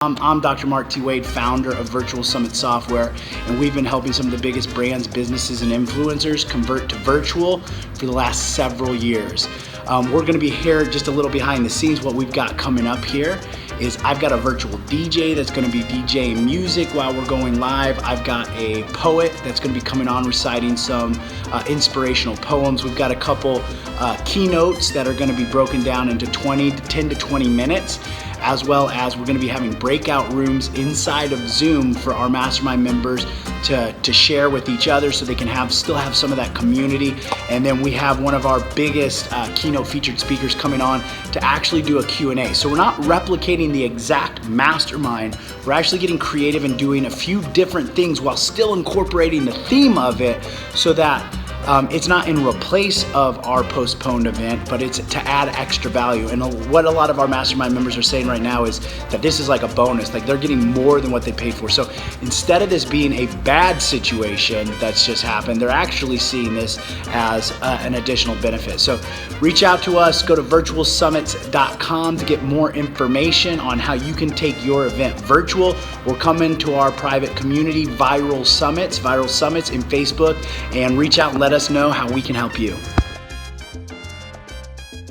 I'm Dr. Mark T. Wade, founder of Virtual Summit Software, and we've been helping some of the biggest brands, businesses, and influencers convert to virtual for the last several years. We're going to be here just a little behind the scenes. What we've got coming up here is I've got a virtual DJ that's going to be DJing music while we're going live. I've got a poet that's going to be coming on reciting some inspirational poems. We've got a couple keynotes that are going to be broken down into 10 to 20 minutes. As well as we're going to be having breakout rooms inside of Zoom for our mastermind members to share with each other so they can still have some of that community. And then we have one of our biggest keynote featured speakers coming on to actually do a Q&A. So we're not replicating the exact mastermind. We're actually getting creative and doing a few different things while still incorporating the theme of it so that it's not in replace of our postponed event, but it's to add extra value. And what a lot of our mastermind members are saying right now is that this is like a bonus, like they're getting more than what they paid for. So instead of this being a bad situation that's just happened, they're actually seeing this as an additional benefit. So reach out to us, go to virtualsummits.com to get more information on how you can take your event virtual. We're coming to our private community, Viral Summits in Facebook, and reach out and let us know how we can help you.